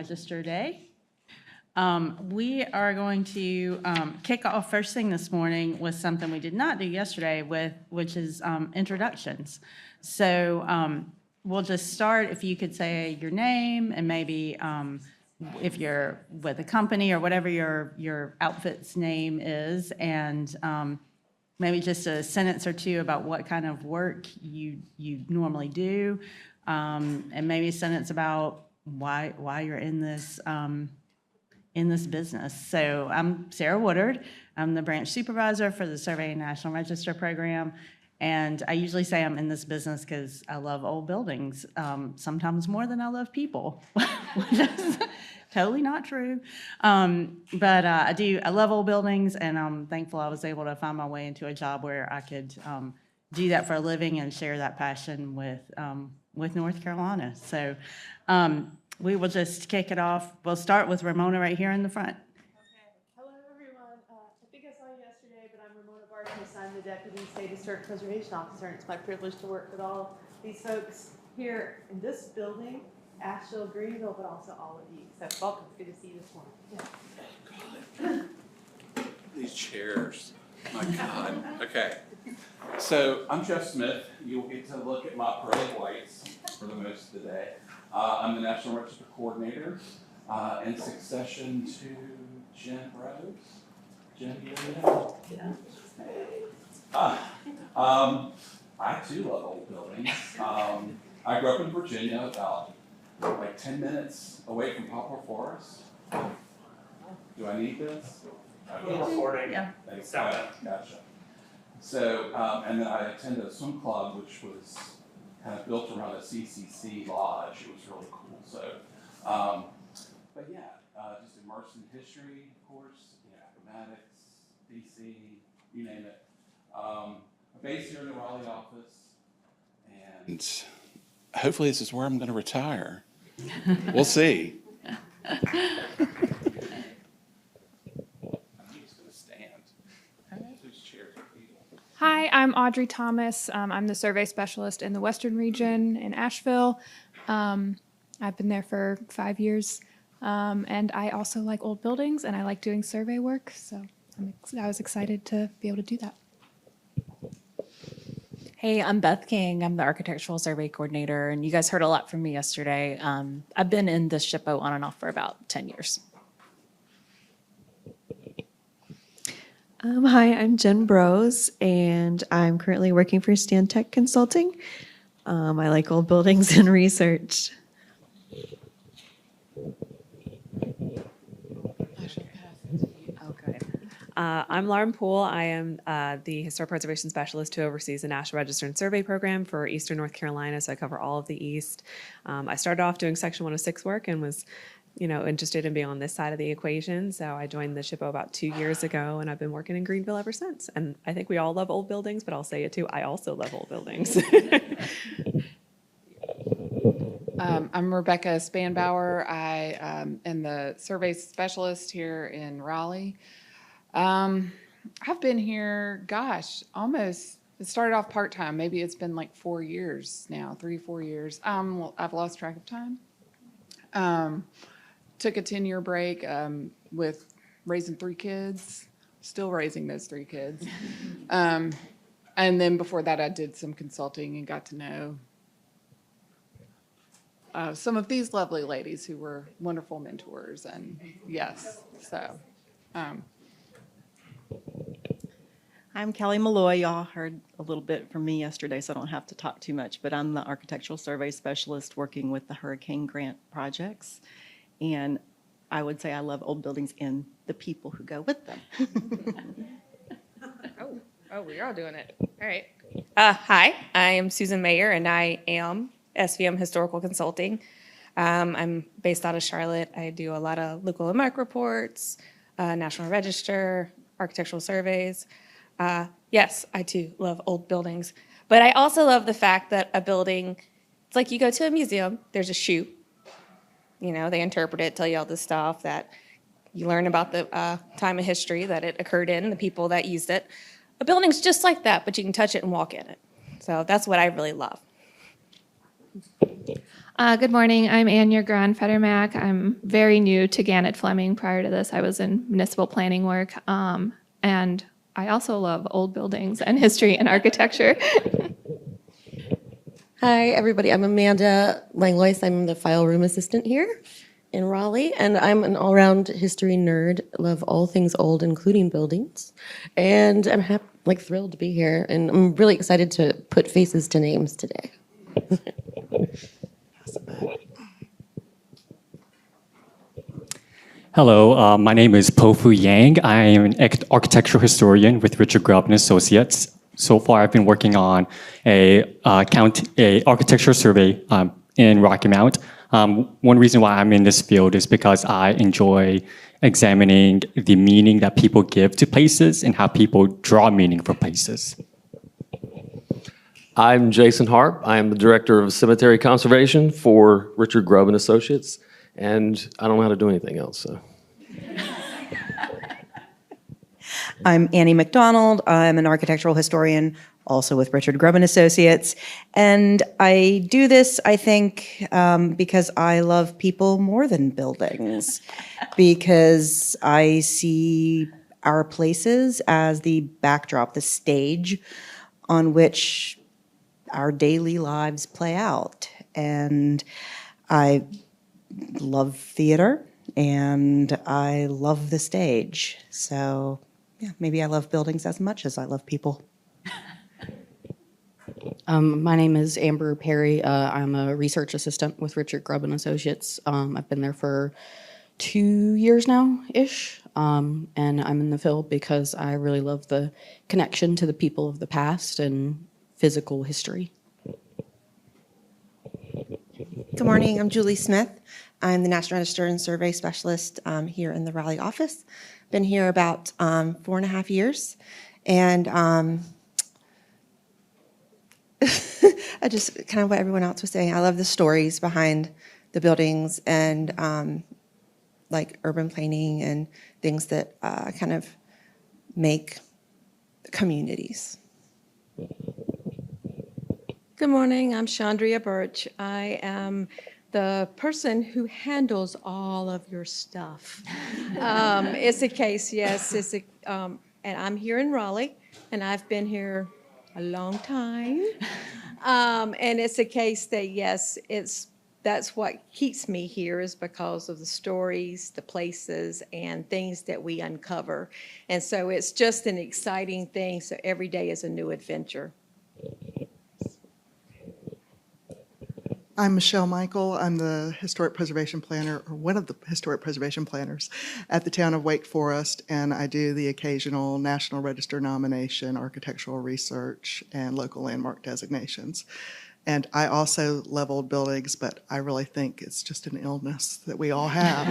Register Day. We are going to kick off first thing this morning with something we did not do yesterday which is introductions. So we'll just start, if you could say your name and maybe if you're with a company or whatever your outfit's name is, and maybe just a sentence or two about what kind of work you normally do, and maybe a sentence about why you're in this business. So I'm Sarah Woodard. I'm the branch supervisor for the Survey and National Register program. And I usually say I'm in this business because I love old buildings, sometimes more than I love people, which is totally not true. But I love old buildings, and I'm thankful I was able to find my way into a job where I could do that for a living and share that passion with North Carolina. So we will just kick it off. We'll start with Ramona right here in the front. Hello, everyone. I think I saw you yesterday, but I'm Ramona Bartkus. I'm the Deputy State Historic Preservation Officer, and it's my privilege to work with all these folks here in this building, Asheville, Greenville, but also all of you. So welcome. It's good to see you this morning. Oh, God. These chairs. My God. Okay. So I'm Jeff Smith. You'll get to look at my pearly whites for the most of the day. I'm the National Register Coordinator in succession to Jen Rose. Jen, you know? I too love old buildings. I grew up in Virginia, about like 10 minutes away from Poplar Forest. Do I need this? We're recording. Yeah. Thanks. Stop Gotcha. So, and then I attended a swim club, which was kind of built around a CCC lodge. It was really cool. So, but yeah, just immersed in history, of course, mathematics, DC, you name it. I'm based here in the Raleigh office, and hopefully this is where I'm going to retire. We'll see. I'm just going to stand. Whose chairs are people? Hi, I'm Audrey Thomas. I'm the survey specialist in the Western region in Asheville. I've been there for 5 years, and I also like old buildings, and I like doing survey work, so I was excited to be able to do that. Hey, I'm Beth King. I'm the Architectural Survey Coordinator, and you guys heard a lot from me yesterday. I've been in this SHPO on and off for about 10 years. Hi, I'm Jen Brose, and I'm currently working for Stantec Consulting. I like old buildings and research. Okay. I'm Lauren Poole. I am the Historic Preservation Specialist who oversees the National Register and Survey Program for Eastern North Carolina, so I cover all of the East. I started off doing Section 106 work and was interested in being on this side of the equation, so I joined the SHPO about 2 years ago, and I've been working in Greenville ever since. And I think we all love old buildings, but I'll say it too, I also love old buildings. I'm Rebecca Spanbauer. I am the survey specialist here in Raleigh. I've been here, almost, it started off part-time. Maybe it's been like 4 years now, 3-4 years. I've lost track of time. Took a 10-year break with raising 3 kids, still raising those 3 kids. And then before that, I did some consulting and got to know some of these lovely ladies who were wonderful mentors. And yes, so. I'm Kelly Malloy. Y'all heard a little bit from me yesterday, so I don't have to talk too much, but I'm the Architectural Survey Specialist working with the Hurricane Grant projects. And I would say I love old buildings and the people who go with them. Oh, we're all doing it. All right. Hi, I am Susan Mayer, and I am SVM Historical Consulting. I'm based out of Charlotte. I do a lot of local landmark reports, National Register, architectural surveys. Yes, I too love old buildings, but I also love the fact that a building, it's like you go to a museum, there's a shoe, they interpret it, tell you all this stuff, that you learn about the time of history that it occurred in, the people that used it. A building's just like that, but you can touch it and walk in it. So that's what I really love. Good morning. I'm Anya Gran-Fettermack. I'm very new to Gannett Fleming. Prior to this, I was in municipal planning work. And I also love old buildings and history and architecture. Hi, everybody. I'm Amanda Langlois. I'm the file room assistant here in Raleigh, and I'm an all-around history nerd. Love all things old, including buildings. And I'm thrilled to be here, and I'm really excited to put faces to names today. Hello, my name is Po-Fu Yang. I am an architectural historian with Richard Grubb and Associates. So far, I've been working on a architectural survey in Rocky Mount. One reason why I'm in this field is because I enjoy examining the meaning that people give to places and how people draw meaning for places. I'm Jason Harp. I am the Director of Cemetery Conservation for Richard Grubb and Associates, and I don't know how to do anything else. So. I'm Annie McDonald. I'm an architectural historian, also with Richard Grubb and Associates. And I do this, I think, because I love people more than buildings, because I see our places as the backdrop, the stage on which our daily lives play out. And I love theater and I love the stage. So yeah, maybe I love buildings as much as I love people. My name is Amber Perry. I'm a research assistant with Richard Grubb and Associates. I've been there for 2 years now-ish, and I'm in the field because I really love the connection to the people of the past and physical history. Good morning, I'm Julie Smith. I'm the National Register and Survey Specialist here in the Raleigh office. Been here about 4.5 years, and I just kind of what everyone else was saying. I love the stories behind the buildings and like urban planning and things that kind of make communities. Good morning, I'm Chandria Birch. I am the person who handles all of your stuff. It's a case, yes, and I'm here in Raleigh, and I've been here a long time. And it's a case that, yes, that's what keeps me here is because of the stories, the places, and things that we uncover. And so it's just an exciting thing, so every day is a new adventure. I'm Michelle Michael. I'm the historic preservation planner, or one of the historic preservation planners at the town of Wake Forest, and I do the occasional National Register nomination, architectural research, and local landmark designations. And I also love old buildings, but I really think it's just an illness that we all have.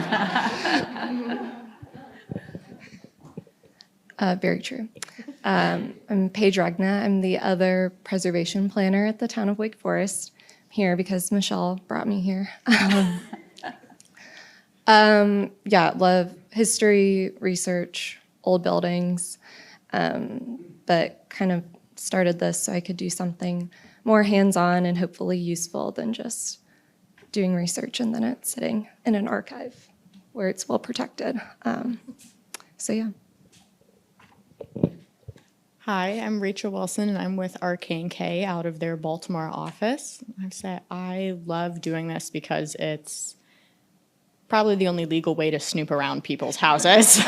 Very true. I'm Paige Ragna. I'm the other preservation planner at the town of Wake Forest. Here because Michelle brought me here. Yeah, love history, research, old buildings, but kind of started this so I could do something more hands-on and hopefully useful than just doing research and then it's sitting in an archive where it's well protected. So yeah. Hi, I'm Rachel Wilson, and I'm with Arcane K out of their Baltimore office. I love doing this because it's probably the only legal way to snoop around people's houses.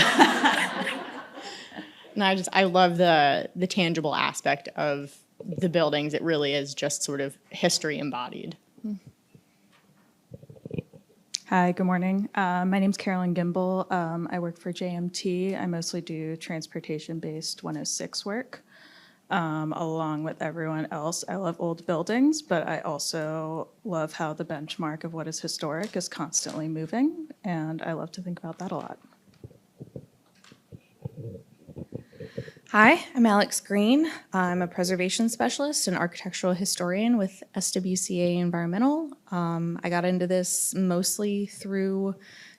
And I love the tangible aspect of the buildings. It really is just sort of history embodied. Hi, good morning. My name's Carolyn Gimbel. I work for JMT. I mostly do transportation-based 106 work, along with everyone else. I love old buildings, but I also love how the benchmark of what is historic is constantly moving, and I love to think about that a lot. Hi, I'm Alex Green. I'm a preservation specialist and architectural historian with SWCA Environmental. I got into this mostly through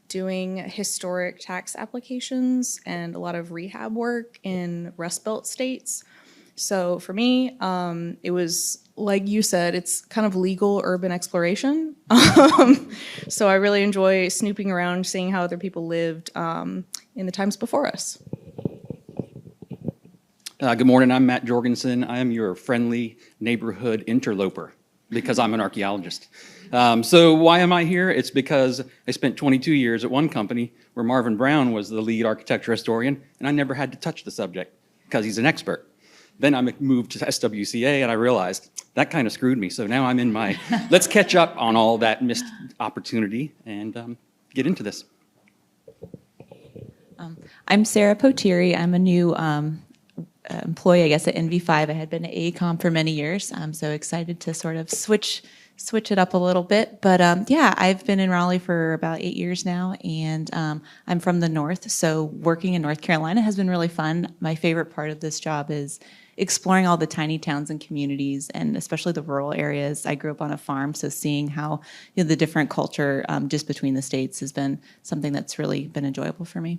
doing historic tax applications and a lot of rehab work in Rust Belt states. So for me, it was like you said, it's kind of legal urban exploration. So I really enjoy snooping around, seeing how other people lived in the times before us. Good morning, I'm Matt Jorgensen. I am your friendly neighborhood interloper because I'm an archaeologist. So why am I here? It's because I spent 22 years at one company where Marvin Brown was the lead architecture historian, and I never had to touch the subject because he's an expert. Then I moved to SWCA and I realized that kind of screwed me. So now I'm in my, let's catch up on all that missed opportunity and get into this. I'm Sarah Potiri. I'm a new employee, I guess, at NV5. I had been at AECOM for many years. I'm so excited to sort of switch it up a little bit. But yeah, I've been in Raleigh for about 8 years now, and I'm from the North. So working in North Carolina has been really fun. My favorite part of this job is exploring all the tiny towns and communities, and especially the rural areas. I grew up on a farm, so seeing how the different culture just between the states has been something that's really been enjoyable for me.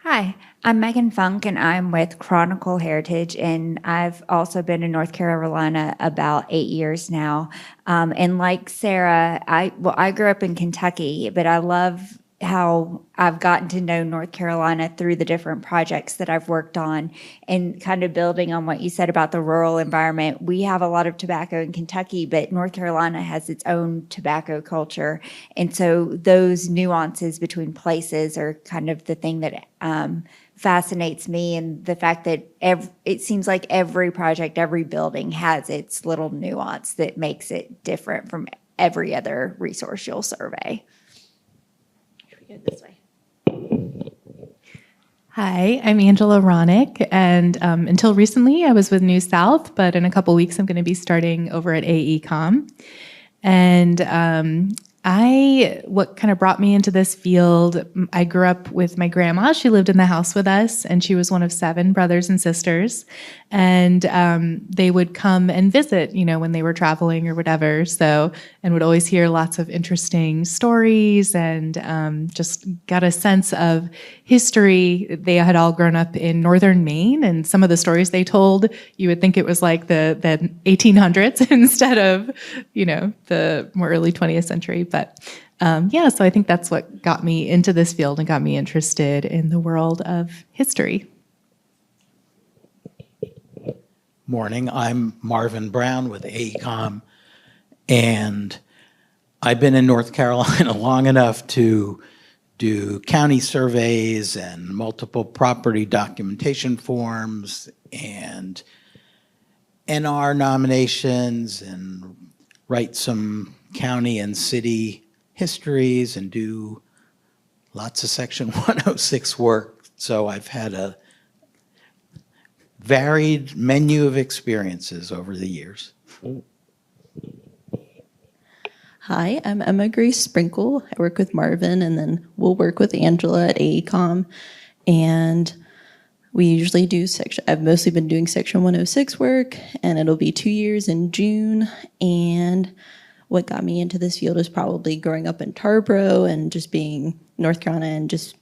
Hi, I'm Megan Funk, and I'm with Chronicle Heritage, and I've also been in North Carolina about 8 years now. And like Sarah, I grew up in Kentucky, but I love how I've gotten to know North Carolina through the different projects that I've worked on, and kind of building on what you said about the rural environment. We have a lot of tobacco in Kentucky, but North Carolina has its own tobacco culture. And so those nuances between places are kind of the thing that fascinates me, and the fact that it seems like every project, every building has its little nuance that makes it different from every other resource you'll survey. This way. Hi, I'm Angela Ronick, and until recently I was with New South, but in a couple weeks I'm going to be starting over at AECOM. And what kind of brought me into this field, I grew up with my grandma. She lived in the house with us, and she was one of 7 brothers and sisters. And they would come and visit, when they were traveling or whatever. So, and would always hear lots of interesting stories, and just got a sense of history. They had all grown up in northern Maine, and some of the stories they told, you would think it was like the 1800s instead of, the more early 20th century. But yeah, so I think that's what got me into this field and got me interested in the world of history. Morning, I'm Marvin Brown with AECOM, and I've been in North Carolina long enough to do county surveys and multiple property documentation forms and NR nominations and write some county and city histories and do lots of Section 106 work. So I've had a varied menu of experiences over the years. Hi, I'm Emma Grace Sprinkle. I work with Marvin, and then we'll work with Angela at AECOM. And we usually do I've mostly been doing Section 106 work, and it'll be 2 years in June. And what got me into this field is probably growing up in Tarboro and just being North Carolina and just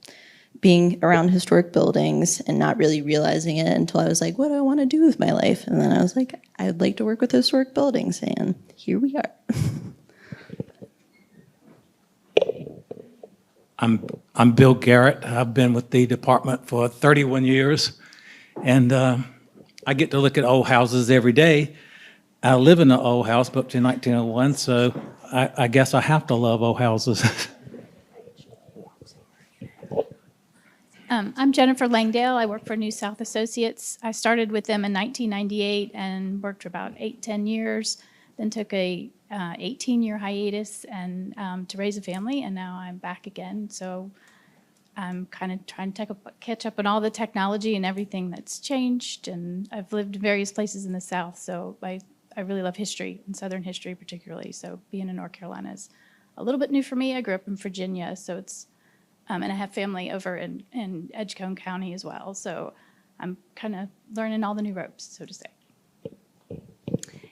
being around historic buildings and not really realizing it until I was like, what do I want to do with my life? And then I was like, I'd like to work with historic buildings, and here we are. I'm Bill Garrett. I've been with the department for 31 years, and I get to look at old houses every day. I live in an old house built in 1901, so I guess I have to love old houses. I'm Jennifer Langdale. I work for New South Associates. I started with them in 1998 and worked for about 8-10 years, then took a 18-year hiatus and to raise a family, and now I'm back again. So I'm kind of trying to catch up on all the technology and everything that's changed, and I've lived in various places in the South, so I really love history, and Southern history particularly, so being in North Carolina is a little bit new for me. I grew up in Virginia, so it's and I have family over in Edgecombe County as well, so I'm kind of learning all the new ropes, so to say.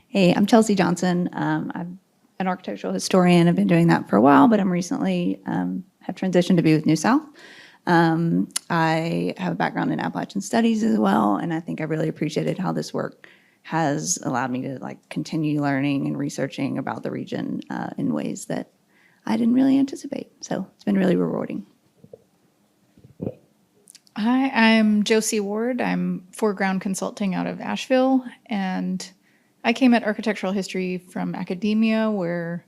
Hey, I'm Chelsea Johnson. I'm an architectural historian. I've been doing that for a while, but I'm recently have transitioned to be with New South. I have a background in Appalachian studies as well, and I think I really appreciated how this work has allowed me to like continue learning and researching about the region in ways that I didn't really anticipate. So it's been really rewarding. Hi, I'm Josie Ward. I'm foreground consulting out of Asheville, and I came at architectural history from academia, where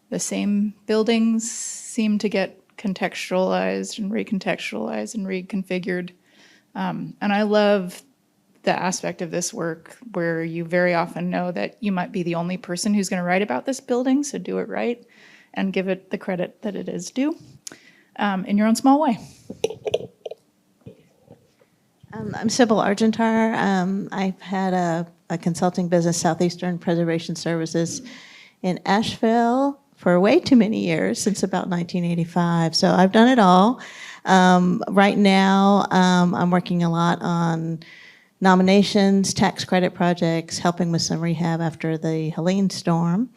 the same buildings seem to get contextualized and reconfigured. And I love the aspect of this work where you very often know that you might be the only person who's going to write about this building, so do it right and give it the credit that it is due in your own small way. I'm Sybil Argentar. I've had a consulting business, Southeastern Preservation Services, in Asheville for way too many years, since about 1985. So I've done it all. Right now, I'm working a lot on nominations, tax credit projects, helping with some rehab after the Helene storm.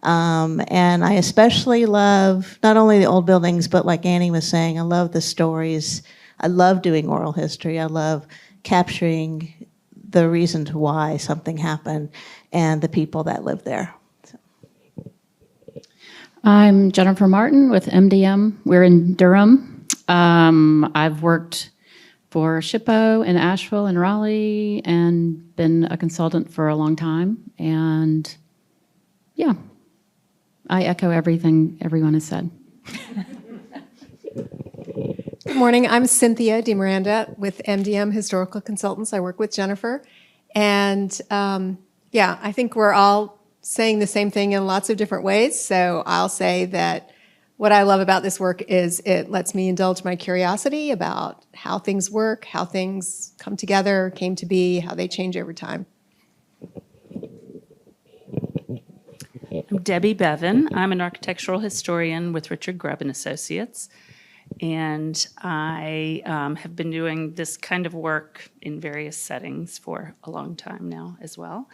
And I especially love not only the old buildings, but like Annie was saying, I love the stories. I love doing oral history. I love capturing the reasons why something happened and the people that live there. I'm Jennifer Martin with MDM. We're in Durham. I've worked for SHPO in Asheville and Raleigh and been a consultant for a long time. And yeah, I echo everything everyone has said. Good morning. I'm Cynthia DeMiranda with MDM Historical Consultants. I work with Jennifer. And yeah, I think we're all saying the same thing in lots of different ways. So I'll say that what I love about this work is it lets me indulge my curiosity about how things work, how things come together, came to be, how they change over time. I'm Debbie Bevan. I'm an architectural historian with Richard Grubb and Associates. And I have been doing this kind of work in various settings for a long time now as well.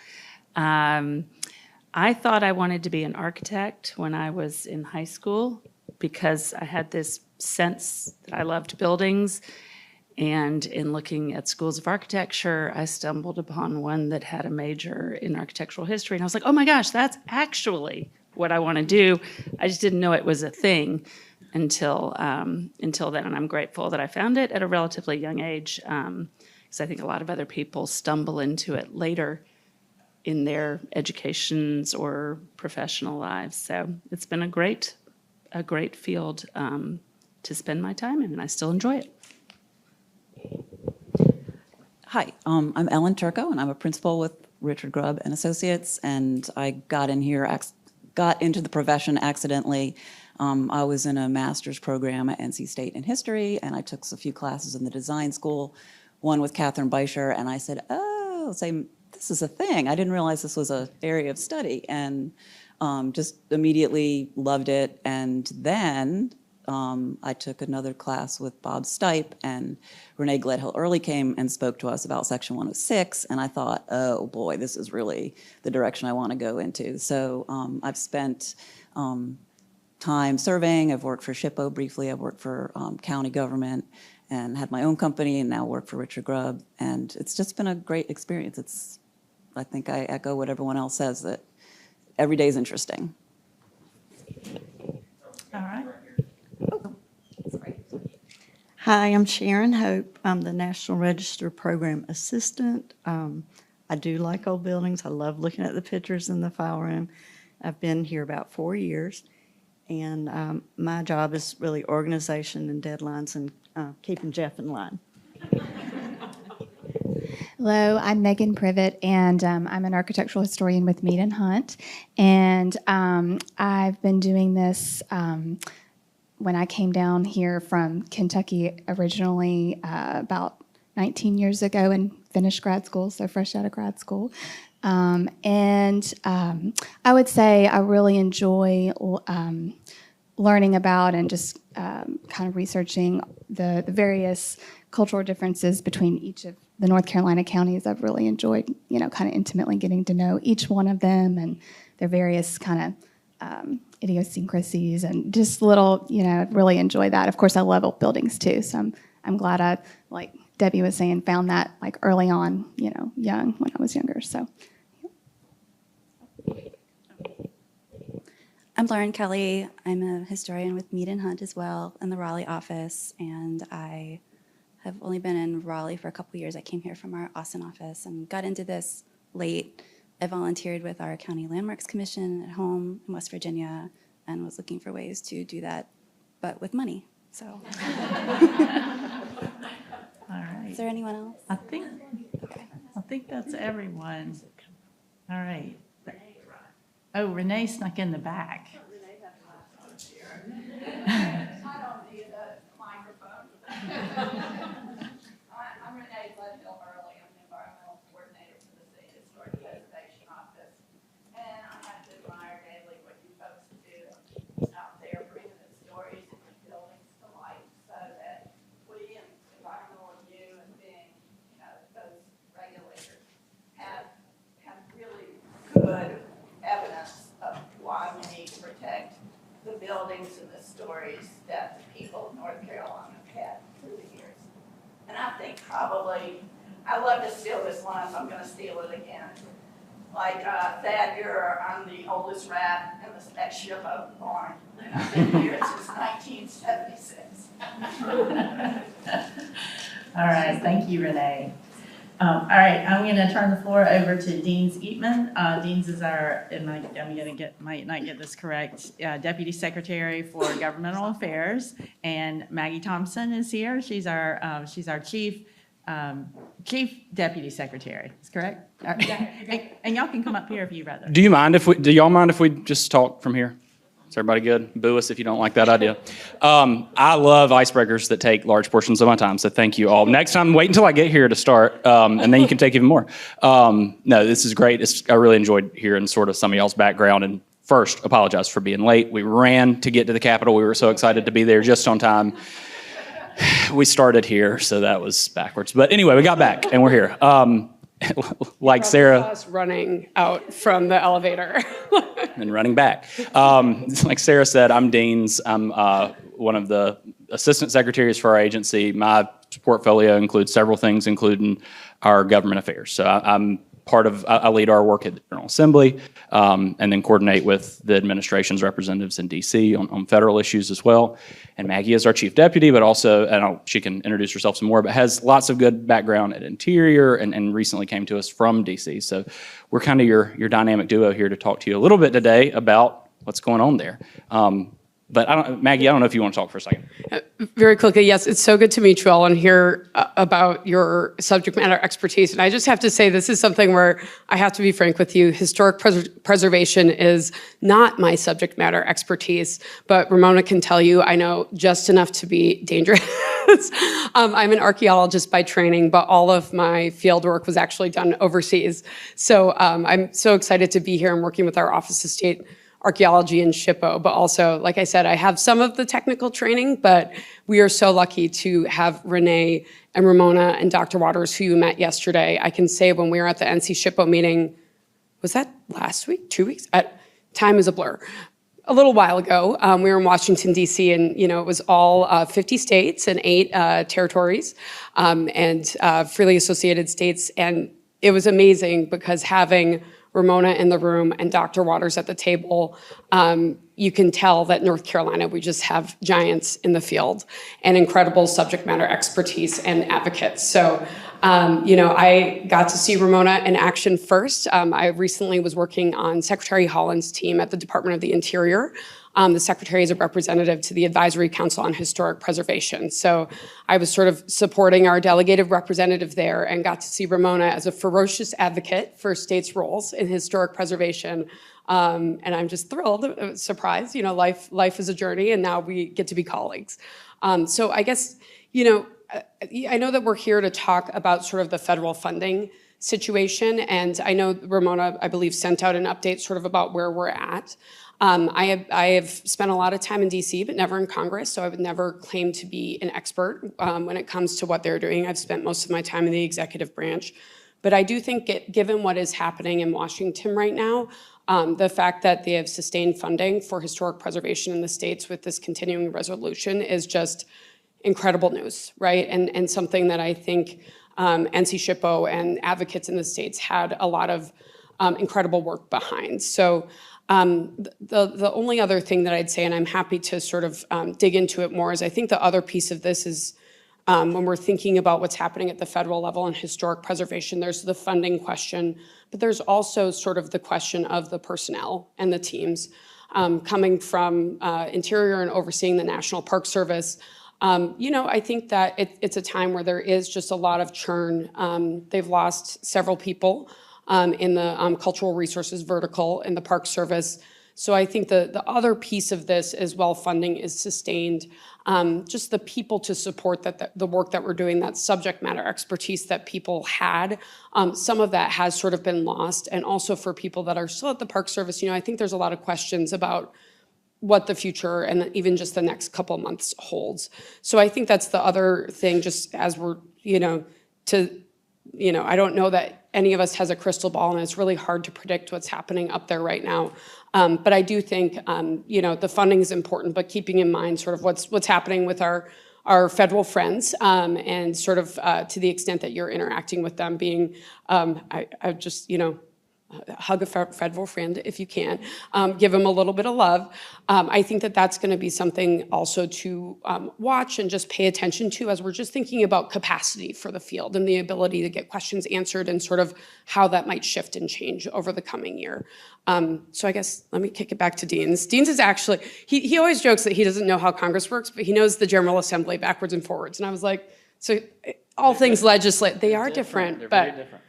I thought I wanted to be an architect when I was in high school because I had this sense that I loved buildings. And in looking at schools of architecture, I stumbled upon one that had a major in architectural history. And I was like, oh my gosh, that's actually what I want to do. I just didn't know it was a thing until then, and I'm grateful that I found it at a relatively young age, because I think a lot of other people stumble into it later in their educations or professional lives. So it's been a great field to spend my time in, and I still enjoy it. Hi, I'm Ellen Turco, and I'm a principal with Richard Grubb and Associates, and I got into the profession accidentally. I was in a master's program at NC State in history, and I took a few classes in the design school, one with Catherine Beischer, and I said, oh, this is a thing. I didn't realize this was an area of study, and just immediately loved it. And then I took another class with Bob Stipe, and Renee Gledhill-Early came and spoke to us about Section 106, and I thought, oh boy, this is really the direction I want to go into. So I've spent time surveying. I've worked for SHPO briefly. I've worked for county government and had my own company, and now work for Richard Grubb. And it's just been a great experience. I think I echo what everyone else says, that every day is interesting. All right. Hi, I'm Sharon Hope. I'm the National Register Program Assistant. I do like old buildings. I love looking at the pictures in the file room. I've been here about 4 years, and my job is really organization and deadlines and keeping Jeff in line. Hello, I'm Megan Privet, and I'm an architectural historian with Mead and Hunt. And I've been doing this when I came down here from Kentucky originally about 19 years ago and finished grad school, so fresh out of grad school. And I would say I really enjoy learning about and just kind of researching the various cultural differences between each of the North Carolina counties. I've really enjoyed, kind of intimately getting to know each one of them and their various kind of idiosyncrasies and just little, really enjoy that. Of course, I love old buildings too, so I'm glad I, like Debbie was saying, found that like early on, young when I was younger. So I'm Lauren Kelly. I'm a historian with Mead and Hunt as well in the Raleigh office, and I have only been in Raleigh for a couple years. I came here from our Austin office and got into this late. I volunteered with our County Landmarks Commission at home in West Virginia and was looking for ways to do that, but with money, so. All right. Is there anyone else? I think that's everyone. All right. Oh, Renee snuck in the back. I'm Renee Gledhill-Early. I'm the environmental coordinator for the City Historic Preservation Office. And I have to admire daily what you folks do out there, bringing the stories and the buildings to life so that we and environmental review and being, those regulators have really good evidence of why we need to protect the buildings and the stories that the people of North Carolina have had through the years. And I think probably, I love to steal this line, so I'm going to steal it again. Like, Thad, I'm the oldest rat in this ex-shippo barn, and I've been here since 1976. All right, thank you, Renee. All right, I'm going to turn the floor over to Deans Eatman. Deans is our, might not get this correct, Deputy Secretary for Governmental Affairs, and Maggie Thompson is here. She's our Chief Deputy Secretary. Is correct? All right. And y'all can come up here if you'd rather. Do y'all mind if we just talk from here? Is everybody good? Boo us if you don't like that idea. I love icebreakers that take large portions of my time, so thank you all. Next time, wait until I get here to start, and then you can take even more. No, this is great. I really enjoyed hearing sort of some of y'all's background. And first, apologize for being late. We ran to get to the Capitol. We were so excited to be there just on time. We started here, so that was backwards. But anyway, we got back, and we're here. Like Sarah. Us running out from the elevator. And running back. Like Sarah said, I'm Deans. I'm one of the assistant secretaries for our agency. My portfolio includes several things, including our government affairs. So I lead our work at the General Assembly, and then coordinate with the administration's representatives in DC on federal issues as well. And Maggie is our chief deputy, but also, she can introduce herself some more, but has lots of good background at Interior and recently came to us from DC. So we're kind of your dynamic duo here to talk to you a little bit today about what's going on there. But Maggie, I don't know if you want to talk for a second. Very quickly, yes, it's so good to meet you all and hear about your subject matter expertise. And I just have to say, this is something where I have to be frank with you. Historic preservation is not my subject matter expertise, but Ramona can tell you I know just enough to be dangerous. I'm an archaeologist by training, but all of my field work was actually done overseas. So I'm so excited to be here and working with our Office of State Archaeology and SHPO, but also, like I said, I have some of the technical training, but we are so lucky to have Renee and Ramona and Dr. Waters, who you met yesterday. I can say when we were at the NC SHPO meeting, was that last week, 2 weeks? Time is a blur. A little while ago, we were in Washington, D.C., and it was all 50 states and 8 territories and freely associated states, and it was amazing because having Ramona in the room and Dr. Waters at the table, you can tell that North Carolina, we just have giants in the field and incredible subject matter expertise and advocates. So, I got to see Ramona in action first. I recently was working on Secretary Holland's team at the Department of the Interior. The secretary is a representative to the Advisory Council on Historic Preservation. So I was sort of supporting our delegated representative there and got to see Ramona as a ferocious advocate for states' roles in historic preservation. And I'm just thrilled, surprised, life is a journey and now we get to be colleagues. So I guess, I know that we're here to talk about sort of the federal funding situation. And I know Ramona, I believe, sent out an update sort of about where we're at. I have spent a lot of time in DC, but never in Congress, so I would never claim to be an expert when it comes to what they're doing. I've spent most of my time in the executive branch. But I do think, given what is happening in Washington right now, the fact that they have sustained funding for historic preservation in the states with this continuing resolution is just incredible news, right? And something that I think NC SHPO and advocates in the states had a lot of incredible work behind. So the only other thing that I'd say, and I'm happy to sort of dig into it more, is I think the other piece of this is when we're thinking about what's happening at the federal level in historic preservation, there's the funding question, but there's also sort of the question of the personnel and the teams. Coming from Interior and overseeing the National Park Service, I think that it's a time where there is just a lot of churn. They've lost several people in the cultural resources vertical in the Park Service. So I think the other piece of this is while funding is sustained, just the people to support the work that we're doing, that subject matter expertise that people had, some of that has sort of been lost. And also for people that are still at the Park Service, I think there's a lot of questions about what the future and even just the next couple months holds. So I think that's the other thing, just as we're, I don't know that any of us has a crystal ball, and it's really hard to predict what's happening up there right now. But I do think, the funding is important, but keeping in mind sort of what's happening with our federal friends, and sort of to the extent that you're interacting with them, being, I just, hug a federal friend if you can, give them a little bit of love. I think that that's going to be something also to watch and just pay attention to as we're just thinking about capacity for the field and the ability to get questions answered and sort of how that might shift and change over the coming year. So I guess let me kick it back to Deans. Deans is actually, he always jokes that he doesn't know how Congress works, but he knows the General Assembly backwards and forwards. And I was like, so all things legislative, they are different, They're but very different.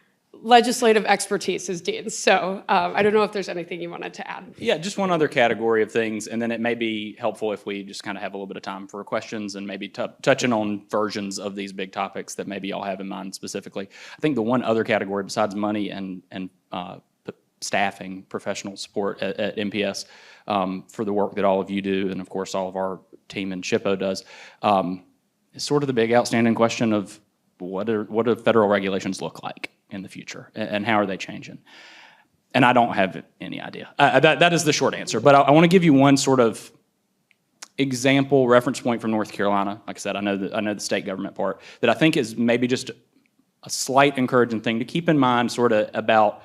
Legislative expertise is Dean's. So I don't know if there's anything you wanted to add. Yeah, just one other category of things, and then it may be helpful if we just kind of have a little bit of time for questions and maybe touching on versions of these big topics that maybe y'all have in mind specifically. I think the one other category besides money and staffing, professional support at MPS for the work that all of you do, and of course all of our team in SHPO does, is sort of the big outstanding question of what do federal regulations look like in the future, and how are they changing? And I don't have any idea. That is the short answer. But I want to give you one sort of example reference point from North Carolina. Like I said, I know the state government part that I think is maybe just a slight encouraging thing to keep in mind, sort of about,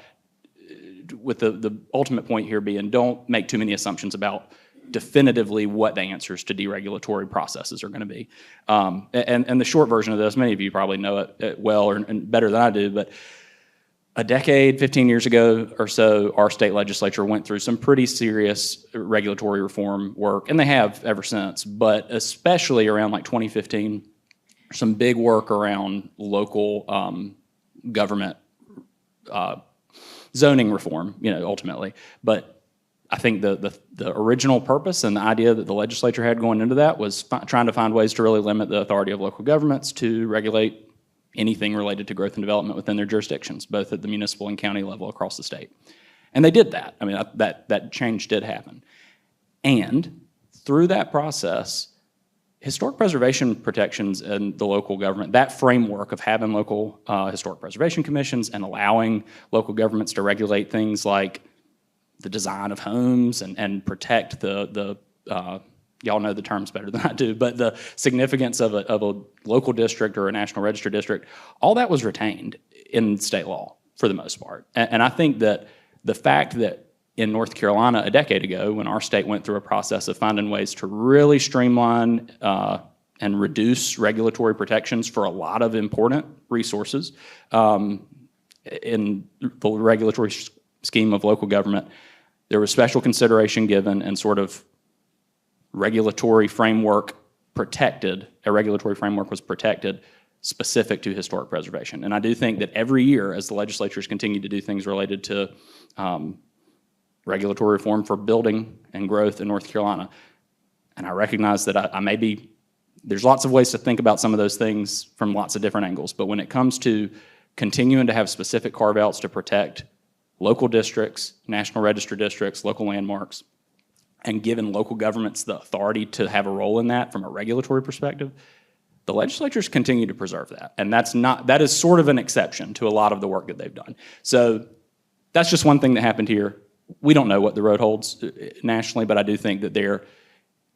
with the ultimate point here being, don't make too many assumptions about definitively what the answers to deregulatory processes are going to be. And the short version of this, many of you probably know it well and better than I do, but a decade, 15 years ago or so, our state legislature went through some pretty serious regulatory reform work, and they have ever since, but especially around like 2015, some big work around local government zoning reform, ultimately. But I think the original purpose and the idea that the legislature had going into that was trying to find ways to really limit the authority of local governments to regulate anything related to growth and development within their jurisdictions, both at the municipal and county level across the state. And they did that. I mean, that change did happen. And through that process, historic preservation protections in the local government, that framework of having local historic preservation commissions and allowing local governments to regulate things like the design of homes and protect the y'all know the terms better than I do, but the significance of a local district or a National Register district, all that was retained in state law for the most part. And I think that the fact that in North Carolina a decade ago, when our state went through a process of finding ways to really streamline and reduce regulatory protections for a lot of important resources in the regulatory scheme of local government, there was special consideration given and sort of regulatory framework was protected specific to historic preservation. And I do think that every year as the legislatures continue to do things related to regulatory reform for building and growth in North Carolina, and I recognize that there's lots of ways to think about some of those things from lots of different angles, but when it comes to continuing to have specific carve-outs to protect local districts, National Register districts, local landmarks, and giving local governments the authority to have a role in that from a regulatory perspective, the legislatures continue to preserve that. And that is sort of an exception to a lot of the work that they've done. So that's just one thing that happened here. We don't know what the road holds nationally, but I do think that there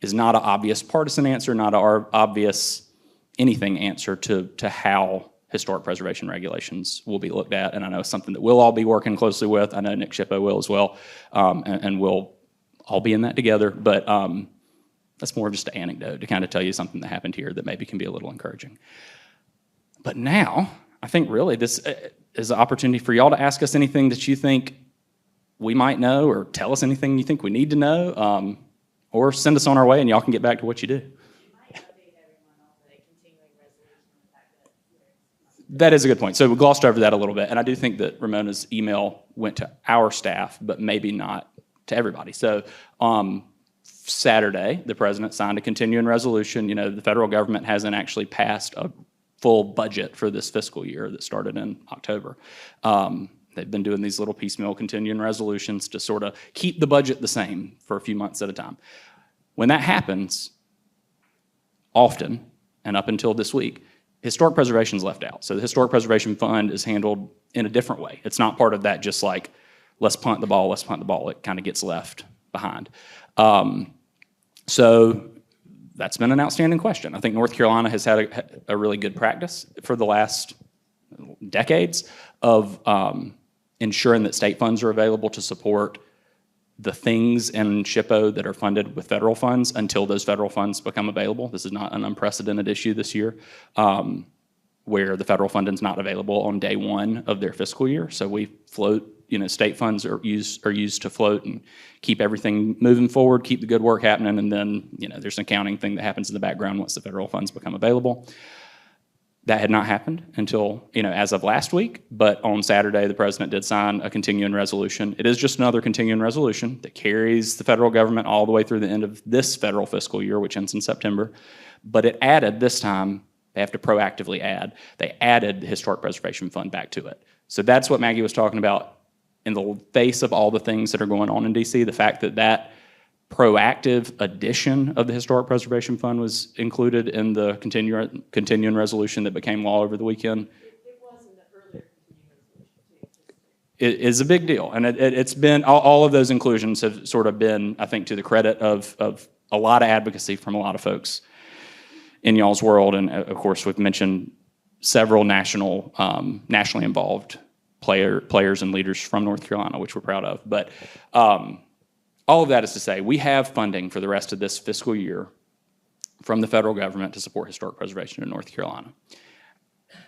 is not an obvious partisan answer, not an obvious anything answer to how historic preservation regulations will be looked at, and I know it's something that we'll all be working closely with. I know Nick Shippo will as well, and we'll all be in that together. But that's more of just an anecdote to kind of tell you something that happened here that maybe can be a little encouraging. But now, I think really this is an opportunity for y'all to ask us anything that you think we might know, or tell us anything you think we need to know, or send us on our way and y'all can get back to what you do. That is a good point. So we glossed over that a little bit, and I do think that Ramona's email went to our staff, but maybe not to everybody. So Saturday, the president signed a continuing resolution. You know, the federal government hasn't actually passed a full budget for this fiscal year that started in October. They've been doing these little piecemeal continuing resolutions to sort of keep the budget the same for a few months at a time. When that happens, often, and up until this week, historic preservation is left out. So the Historic Preservation Fund is handled in a different way. It's not part of that just like, let's punt the ball, let's punt the ball. It kind of gets left behind. So that's been an outstanding question. I think North Carolina has had a really good practice for the last decades of ensuring that state funds are available to support the things in SHPO that are funded with federal funds until those federal funds become available. This is not an unprecedented issue this year, where the federal funding is not available on day one of their fiscal year. So we float, you know, state funds are used to float and keep everything moving forward, keep the good work happening, and then, you know, there's an accounting thing that happens in the background once the federal funds become available. That had not happened until, you know, as of last week, but on Saturday, the president did sign a continuing resolution. It is just another continuing resolution that carries the federal government all the way through the end of this federal fiscal year, which ends in September. But it added, this time, they have to proactively add, they added the Historic Preservation Fund back to it. So that's what Maggie was talking about in the face of all the things that are going on in DC, the fact that that proactive addition of the Historic Preservation Fund was included in the continuing resolution that became law over the weekend. It was in the earlier continuing resolution too. It is a big deal, and it's been, all of those inclusions have sort of been, I think, to the credit of a lot of advocacy from a lot of folks in y'all's world, and of course we've mentioned several nationally involved players and leaders from North Carolina, which we're proud of. But all of that is to say, we have funding for the rest of this fiscal year from the federal government to support historic preservation in North Carolina.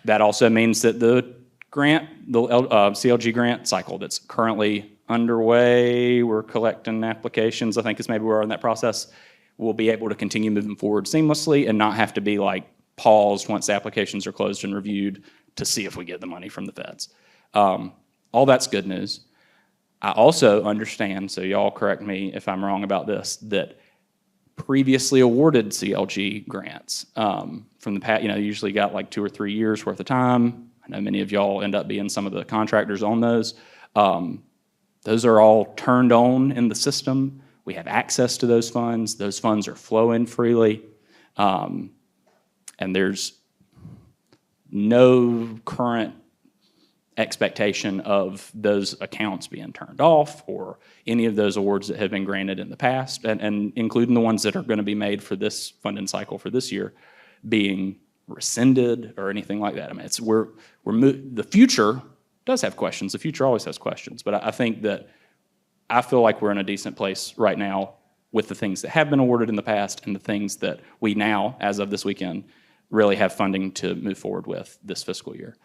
That also means that the grant, the CLG grant cycle that's currently underway, we're collecting applications, I think is maybe we're in that process, we'll be able to continue moving forward seamlessly and not have to be like paused once applications are closed and reviewed to see if we get the money from the feds. All that's good news. I also understand, so y'all correct me if I'm wrong about this, that previously awarded CLG grants from the past, you know, usually got like 2 or 3 years worth of time. I know many of y'all end up being some of the contractors on those. Those are all turned on in the system. We have access to those funds. Those funds are flowing freely. And there's no current expectation of those accounts being turned off or any of those awards that have been granted in the past, and including the ones that are going to be made for this funding cycle for this year being rescinded or anything like that. I mean, it's the future does have questions. The future always has questions, but I think that I feel like we're in a decent place right now with the things that have been awarded in the past and the things that we now, as of this weekend, really have funding to move forward with this fiscal year.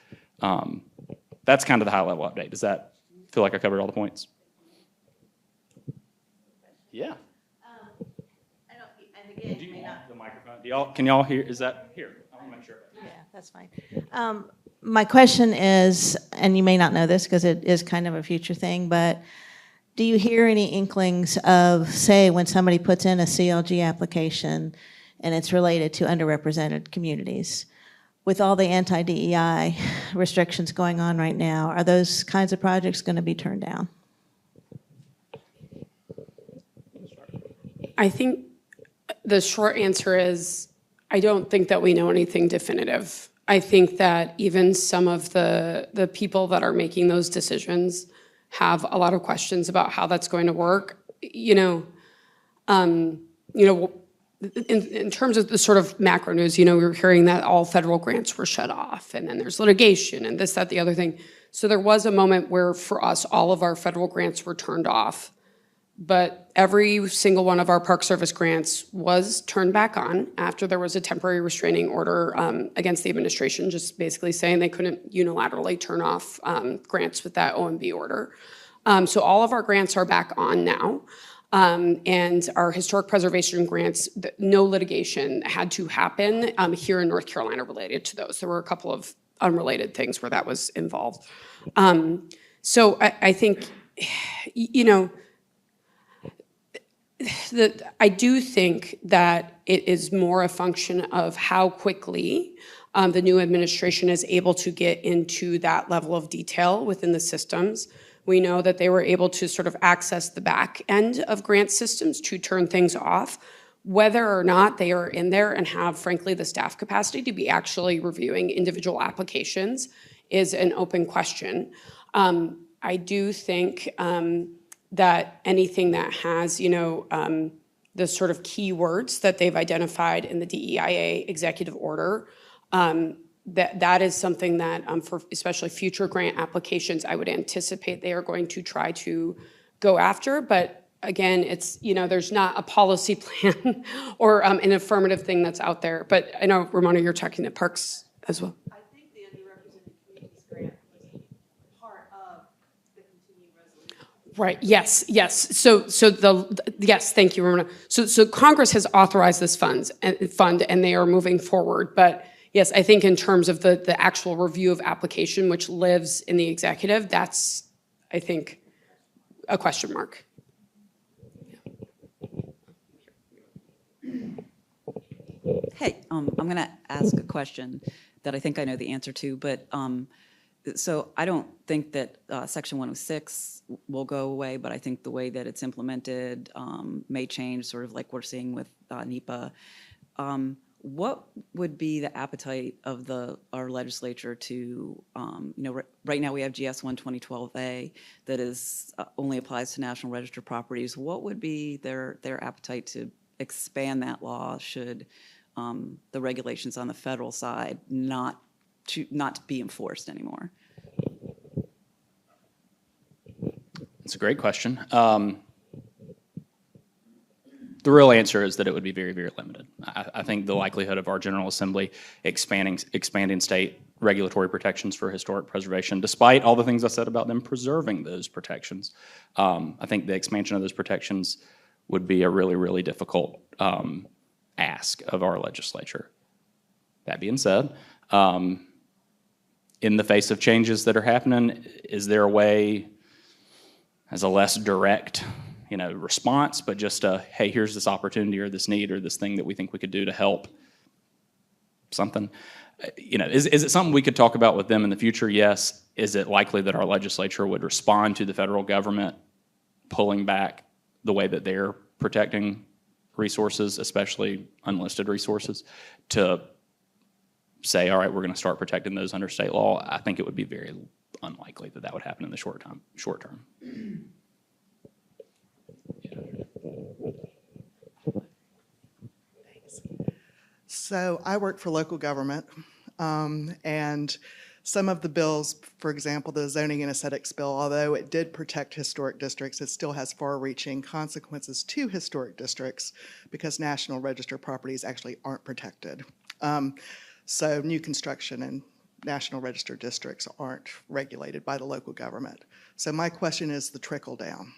That's kind of the high-level update. Does that feel like I covered all the points? Yeah. And again, Do you want the microphone? Can y'all hear? Is that here? I want to make sure. Yeah, that's fine. My question is, and you may not know this because it is kind of a future thing, but do you hear any inklings of, say, when somebody puts in a CLG application and it's related to underrepresented communities? With all the anti-DEI restrictions going on right now, are those kinds of projects going to be turned down? I think the short answer is I don't think that we know anything definitive. I think that even some of the people that are making those decisions have a lot of questions about how that's going to work. in terms of the sort of macro news, we were hearing that all federal grants were shut off, and then there's litigation and this, that, the other thing. So there was a moment where for us, all of our federal grants were turned off, but every single one of our Park Service grants was turned back on after there was a temporary restraining order against the administration, just basically saying they couldn't unilaterally turn off grants with that OMB order. So all of our grants are back on now. And our historic preservation grants, no litigation had to happen here in North Carolina related to those. There were a couple of unrelated things where that was involved. So I think, I do think that it is more a function of how quickly the new administration is able to get into that level of detail within the systems. We know that they were able to sort of access the back end of grant systems to turn things off. Whether or not they are in there and have, frankly, the staff capacity to be actually reviewing individual applications is an open question. I do think that anything that has, the sort of keywords that they've identified in the DEIA executive order, that is something that for especially future grant applications, I would anticipate they are going to try to go after. But again, it's, there's not a policy plan or an affirmative thing that's out there. But I know, Ramona, you're talking at Parks as well. I think the underrepresented communities grant was part of the continuing resolution. Right. Yes. Yes. Thank you, Ramona. So Congress has authorized this fund, and they are moving forward. But yes, I think in terms of the actual review of application, which lives in the executive, that's, I think, a question mark. Hey, I'm going to ask a question that I think I know the answer to, but so I don't think that Section 106 will go away, but I think the way that it's implemented may change, sort of like we're seeing with NEPA. What would be the appetite of our legislature to, right now we have GS 1 2012A that is only applies to National Register properties. What would be their appetite to expand that law should the regulations on the federal side not be enforced anymore? It's a great question. The real answer is that it would be very, very limited. I think the likelihood of our General Assembly expanding state regulatory protections for historic preservation, despite all the things I said about them preserving those protections, I think the expansion of those protections would be a really, really difficult ask of our legislature. That being said, in the face of changes that are happening, is there a way as a less direct response, but just a, hey, here's this opportunity or this need or this thing that we think we could do to help something? Is it something we could talk about with them in the future? Yes. Is it likely that our legislature would respond to the federal government pulling back the way that they're protecting resources, especially unlisted resources, to say, all right, we're going to start protecting those under state law? I think it would be very unlikely that that would happen in the short term. So I work for local government, and some of the bills, for example, the zoning and aesthetics bill, although it did protect historic districts, it still has far-reaching consequences to historic districts because National Register properties actually aren't protected. So new construction in National Register districts aren't regulated by the local government. So my question is the trickle down.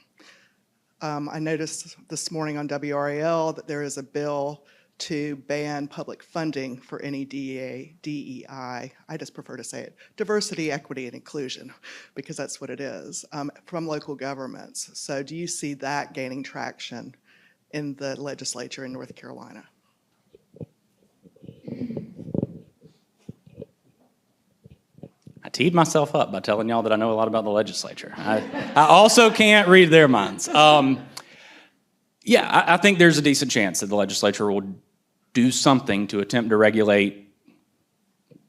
I noticed this morning on WRAL that there is a bill to ban public funding for any DEI, I just prefer to say it, diversity, equity, and inclusion, because that's what it is, from local governments. So do you see that gaining traction in the legislature in North Carolina? I teed myself up by telling y'all that I know a lot about the legislature. I also can't read their minds. Yeah, I think there's a decent chance that the legislature will do something to attempt to regulate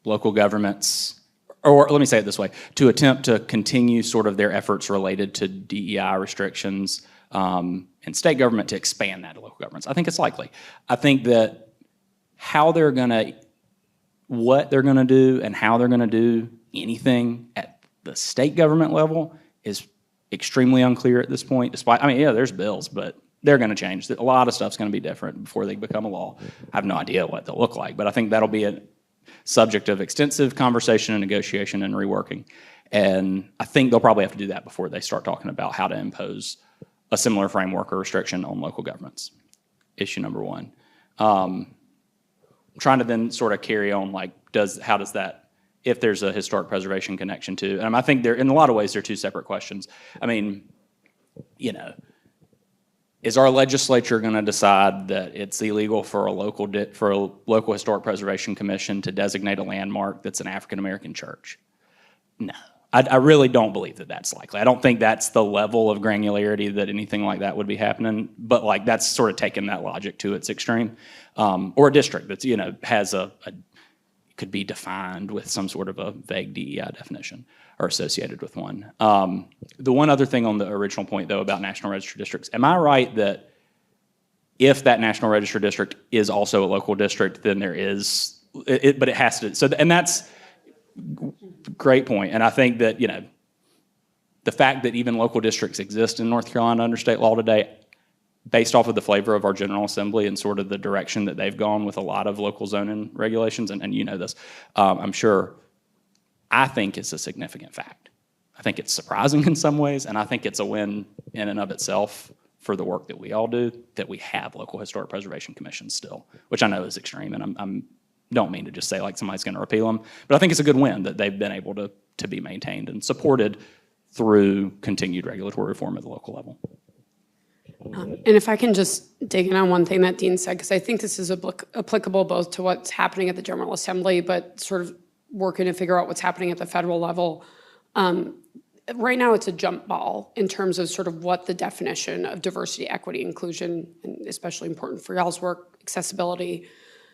local governments, or let me say it this way, to attempt to continue sort of their efforts related to DEI restrictions and state government to expand that to local governments. I think it's likely. I think that what they're gonna do and how they're gonna do anything at the state government level is extremely unclear at this point, despite, I mean, yeah, there's bills, but they're gonna change. A lot of stuff's gonna be different before they become a law. I have no idea what they'll look like, but I think that'll be a subject of extensive conversation and negotiation and reworking. And I think they'll probably have to do that before they start talking about how to impose a similar framework or restriction on local governments. Issue number one. Trying to then sort of carry on, like, how does that, if there's a historic preservation connection to, and I think in a lot of ways, they're two separate questions. I mean, you know, is our legislature going to decide that it's illegal for a local historic preservation commission to designate a landmark that's an African American church? No, I really don't believe that that's likely. I don't think that's the level of granularity that anything like that would be happening. But like that's sort of taking that logic to its extreme, or a district that's has could be defined with some sort of a vague DEI definition or associated with one. The one other thing on the original point, though, about National Register districts, am I right that if that National Register district is also a local district, then there is, but it has to, so, and that's a great point. And I think that, the fact that even local districts exist in North Carolina under state law today, based off of the flavor of our General Assembly and sort of the direction that they've gone with a lot of local zoning regulations, and you know this, I'm sure, I think it's a significant fact. I think it's surprising in some ways, and I think it's a win in and of itself for the work that we all do, that we have local historic preservation commissions still, which I know is extreme, and I don't mean to just say like somebody's gonna repeal them, but I think it's a good win that they've been able to be maintained and supported through continued regulatory reform at the local level. And if I can just dig in on one thing that Dean said, because I think this is applicable both to what's happening at the General Assembly, but sort of working to figure out what's happening at the federal level. Right now, it's a jump ball in terms of sort of what the definition of diversity, equity, inclusion, and especially important for y'all's work, accessibility.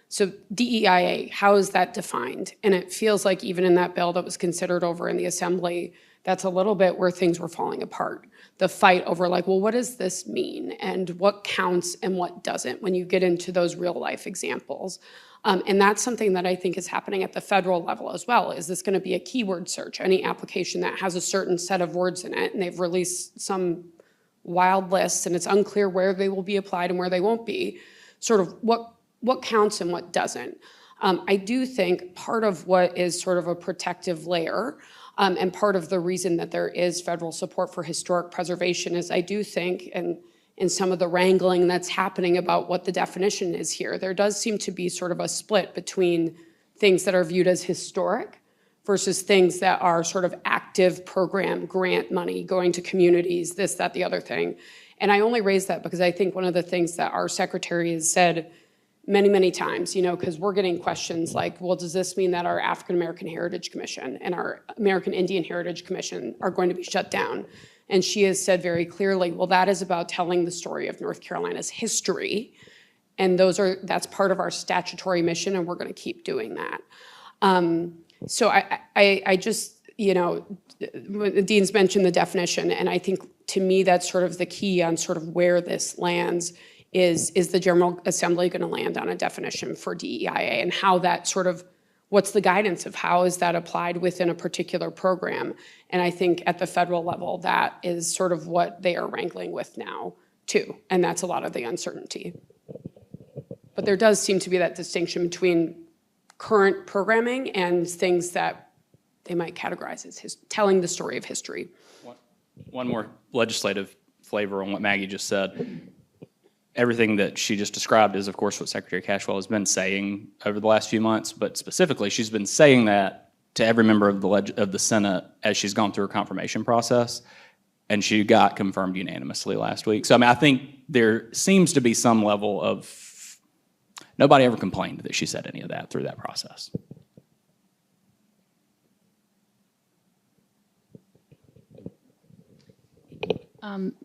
So DEIA, how is that defined? And it feels like even in that bill that was considered over in the Assembly, that's a little bit where things were falling apart. The fight over like, well, what does this mean? And what counts and what doesn't when you get into those real life examples. And that's something that I think is happening at the federal level as well. Is this going to be a keyword search? Any application that has a certain set of words in it, and they've released some wild lists, and it's unclear where they will be applied and where they won't be, sort of what counts and what doesn't. I do think part of what is sort of a protective layer and part of the reason that there is federal support for historic preservation is I do think, and in some of the wrangling that's happening about what the definition is here, there does seem to be sort of a split between things that are viewed as historic versus things that are sort of active program grant money going to communities, this, that, the other thing. And I only raise that because I think one of the things that our secretary has said many, many times, because we're getting questions like, well, does this mean that our African American Heritage Commission and our American Indian Heritage Commission are going to be shut down? And she has said very clearly, well, that is about telling the story of North Carolina's history. And that's part of our statutory mission, and we're going to keep doing that. So I just, Dean's mentioned the definition, and I think to me that's sort of the key on sort of where this lands is the General Assembly going to land on a definition for DEIA and how that sort of, what's the guidance of how is that applied within a particular program? And I think at the federal level, that is sort of what they are wrangling with now too. And that's a lot of the uncertainty. But there does seem to be that distinction between current programming and things that they might categorize as telling the story of history. One more legislative flavor on what Maggie just said. Everything that she just described is, of course, what Secretary Cashwell has been saying over the last few months, but specifically, she's been saying that to every member of the Senate as she's gone through her confirmation process, and she got confirmed unanimously last week. So, I think there seems to be some level of, nobody ever complained that she said any of that through that process.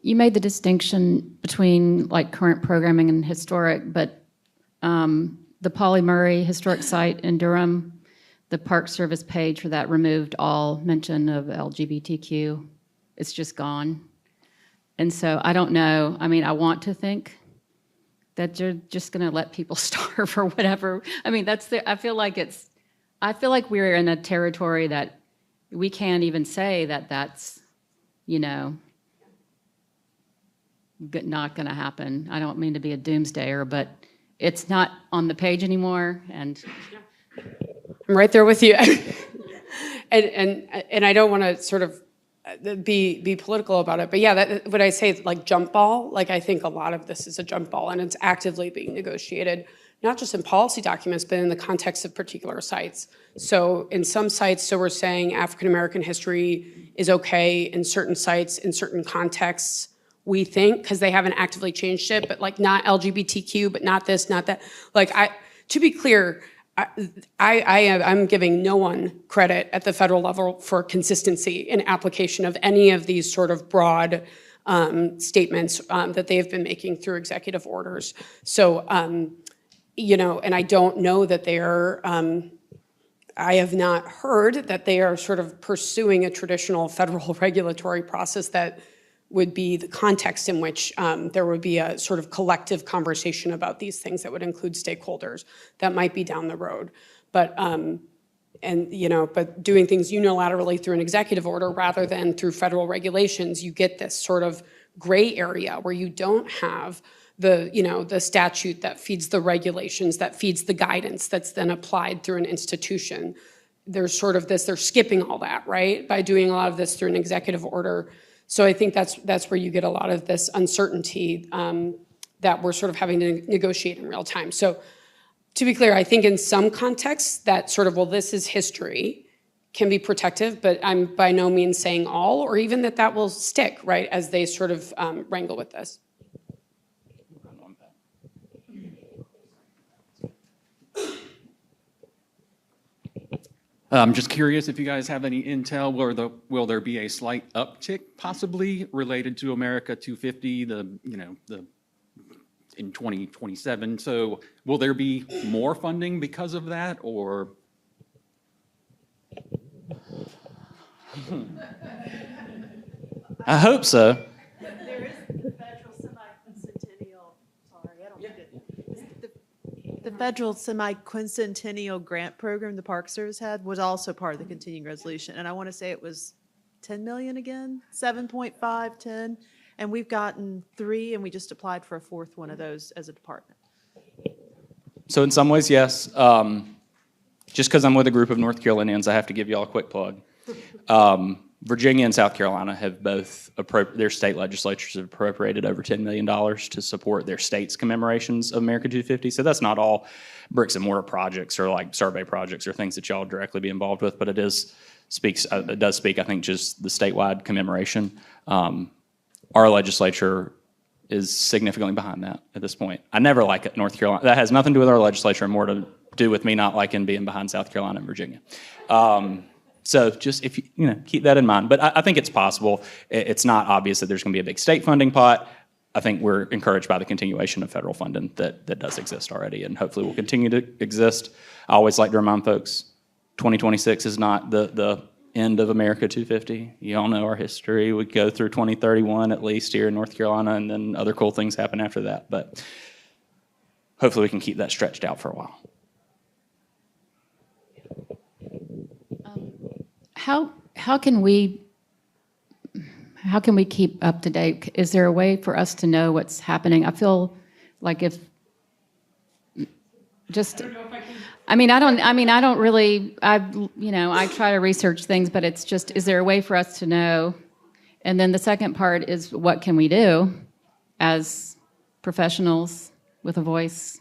You made the distinction between like current programming and historic, but the Pauli Murray Historic Site in Durham, the Park Service page for that removed all mention of LGBTQ. It's just gone. And so I don't know. I mean, I want to think that you're just going to let people starve or whatever. I mean, I feel like we're in a territory that we can't even say that that's, not going to happen. I don't mean to be a doomsdayer, but it's not on the page anymore. And I'm right there with you. and I don't want to sort of be political about it, but yeah, what I say is like jump ball. Like I think a lot of this is a jump ball, and it's actively being negotiated, not just in policy documents, but in the context of particular sites. So in some sites, we're saying African American history is okay in certain sites, in certain contexts, we think, because they haven't actively changed it, but like not LGBTQ, but not this, not that. Like to be clear, I'm giving no one credit at the federal level for consistency in application of any of these sort of broad statements that they have been making through executive orders. So, and I don't know that they are, I have not heard that they are sort of pursuing a traditional federal regulatory process that would be the context in which there would be a sort of collective conversation about these things that would include stakeholders. That might be down the road. But, but doing things unilaterally through an executive order rather than through federal regulations, you get this sort of gray area where you don't have the statute that feeds the regulations, that feeds the guidance that's then applied through an institution. There's sort of this, they're skipping all that, right? By doing a lot of this through an executive order. So I think that's where you get a lot of this uncertainty that we're sort of having to negotiate in real time. So to be clear, I think in some contexts that sort of, well, this is history can be protective, but I'm by no means saying all, or even that will stick, right, as they sort of wrangle with this. I'm just curious if you guys have any intel. Will there be a slight uptick possibly related to America 250, in 2027? So will there be more funding because of that, or? I hope so. There is the federal semi-quincentennial, sorry, I don't get it. The federal semi-quincentennial grant program the Park Service had was also part of the continuing resolution. And I want to say it was 10 million again, 7.5, 10. And we've gotten 3, and we just applied for a 4th one of those as a department. So in some ways, yes. Just because I'm with a group of North Carolinians, I have to give you all a quick plug. Virginia and South Carolina have both, their state legislatures have appropriated over $10 million to support their state's commemorations of America 250. So that's not all bricks and mortar projects or like survey projects or things that y'all directly be involved with, but it does speak, I think, just the statewide commemoration. Our legislature is significantly behind that at this point. I never like it, North Carolina. That has nothing to do with our legislature and more to do with me not liking being behind South Carolina and Virginia. So just if you keep that in mind. But I think it's possible. It's not obvious that there's going to be a big state funding pot. I think we're encouraged by the continuation of federal funding that does exist already and hopefully will continue to exist. I always like to remind folks, 2026 is not the end of America 250. You all know our history. We go through 2031 at least here in North Carolina, and then other cool things happen after that. But hopefully we can keep that stretched out for a while. How can we keep up to date? Is there a way for us to know what's happening? I feel like I try to research things, but it's just, is there a way for us to know? And then the second part is, what can we do as professionals with a voice?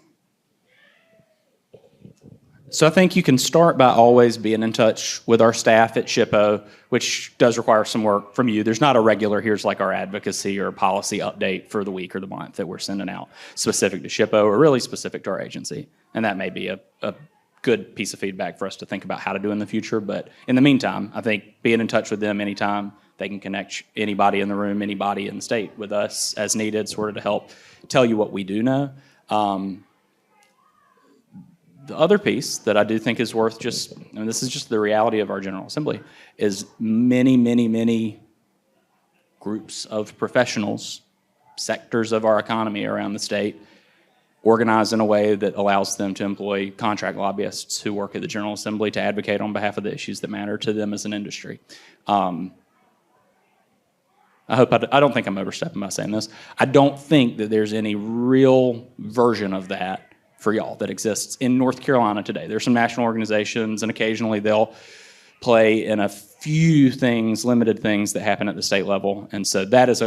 So I think you can start by always being in touch with our staff at SHPO, which does require some work from you. There's not a regular, here's like our advocacy or policy update for the week or the month that we're sending out specific to SHPO or really specific to our agency. And that may be a good piece of feedback for us to think about how to do in the future. But in the meantime, I think being in touch with them anytime, they can connect anybody in the room, anybody in the state with us as needed, sort of to help tell you what we do know. The other piece that I do think is worth this is just the reality of our General Assembly, is many groups of professionals, sectors of our economy around the state, organized in a way that allows them to employ contract lobbyists who work at the General Assembly to advocate on behalf of the issues that matter to them as an industry. I don't think I'm overstepping by saying this. I don't think that there's any real version of that for y'all that exists in North Carolina today. There's some national organizations, and occasionally they'll play in a few things, limited things that happen at the state level. And so that is